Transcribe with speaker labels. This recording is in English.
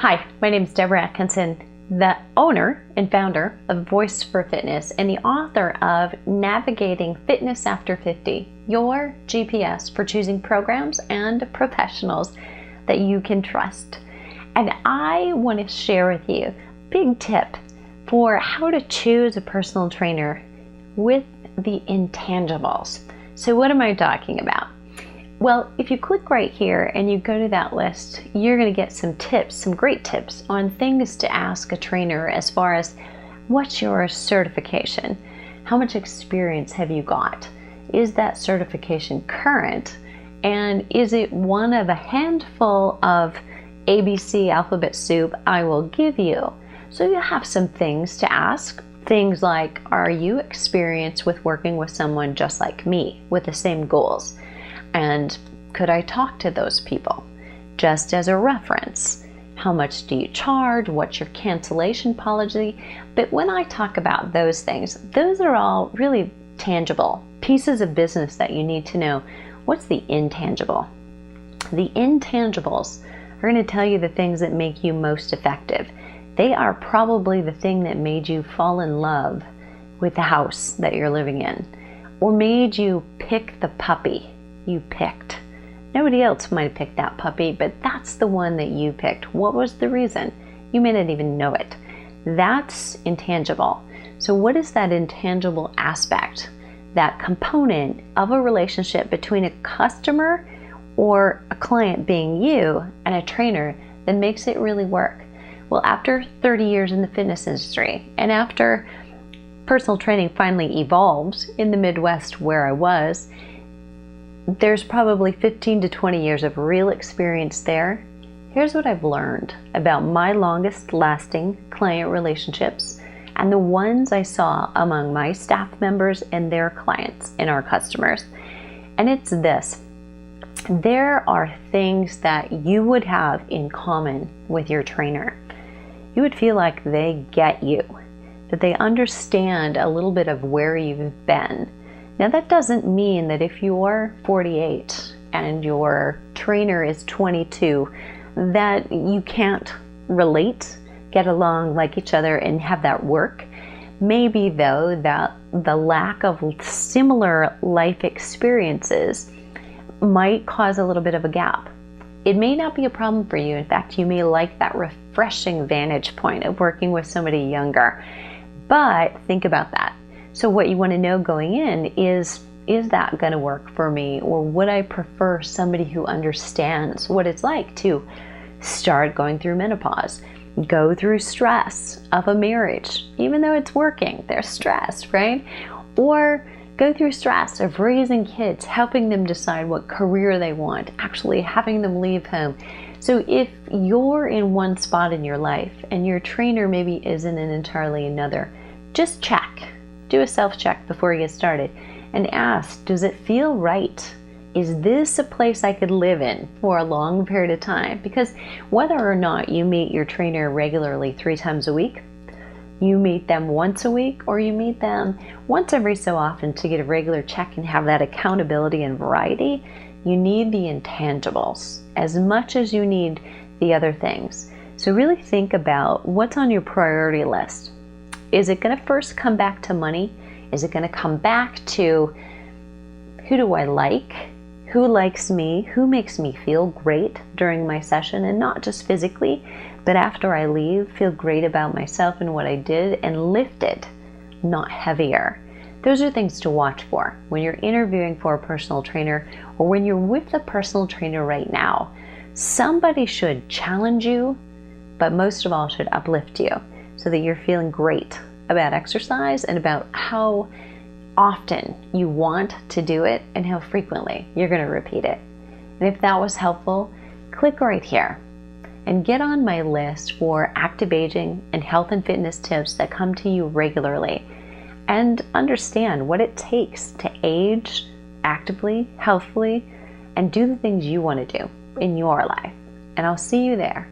Speaker 1: Hi, my name is Deborah Atkinson, the owner and founder of Voice for Fitness and the author of Navigating Fitness After 50, your GPS for choosing programs and professionals that you can trust. And I want to share with you a big tip for how to choose a personal trainer with the intangibles. So what am I talking about? Well, if you click right here and you go to that list, you're going to get some tips, some great tips on things to ask a trainer as far as what's your certification? How much experience have you got? Is that certification current? And is it one of a handful of ABC alphabet soup I will give you? So you have some things to ask. Things like, are you experienced with working with someone just like me with the same goals? And could I talk to those people? Just as a reference, how much do you charge? What's your cancellation policy? But when I talk about those things, those are all really tangible pieces of business that you need to know. What's the intangible? The intangibles are going to tell you the things that make you most effective. They are probably the thing that made you fall in love with the house that you're living in, or made you pick the puppy you picked. Nobody else might have picked that puppy, but that's the one that you picked. What was the reason? You may not even know it. That's intangible. So what is that intangible aspect, that component of a relationship between a customer or a client being you and a trainer that makes it really work? Well, after 30 years in the fitness industry, and after personal training finally evolved in the Midwest where I was, there's probably 15 to 20 years of real experience there. Here's what I've learned about my longest lasting client relationships and the ones I saw among my staff members and their clients and our customers. And it's this: there are things that you would have in common with your trainer. You would feel like they get you, that they understand a little bit of where you've been. Now, that doesn't mean that if you're 48 and your trainer is 22, that you can't relate, get along, like each other, and have that work. Maybe, though, that the lack of similar life experiences might cause a little bit of a gap. It may not be a problem for you. In fact, you may like that refreshing vantage point of working with somebody younger. But think about that. So what you want to know going in is that going to work for me? Or would I prefer somebody who understands what it's like to start going through menopause, go through stress of a marriage, even though it's working, they're stressed, right? Or go through stress of raising kids, helping them decide what career they want, actually having them leave home. So if you're in one spot in your life and your trainer maybe isn't in entirely another, just check. Do a self-check before you get started and ask, does it feel right? Is this a place I could live in for a long period of time? Because whether or not you meet your trainer regularly 3 times a week, you meet them once a week, or you meet them once every so often to get a regular check and have that accountability and variety, you need the intangibles as much as you need the other things. So really think about what's on your priority list. Is it going to first come back to money? Is it going to come back to who do I like? Who likes me? Who makes me feel great during my session? And not just physically, but after I leave, feel great about myself and what I did and lifted, not heavier. Those are things to watch for when you're interviewing for a personal trainer or when you're with a personal trainer right now. Somebody should challenge you, but most of all should uplift you, so that you're feeling great about exercise and about how often you want to do it and how frequently you're going to repeat it. And if that was helpful, click right here and get on my list for active aging and health and fitness tips that come to you regularly, and understand what it takes to age actively, healthfully, and do the things you want to do in your life. And I'll see you there.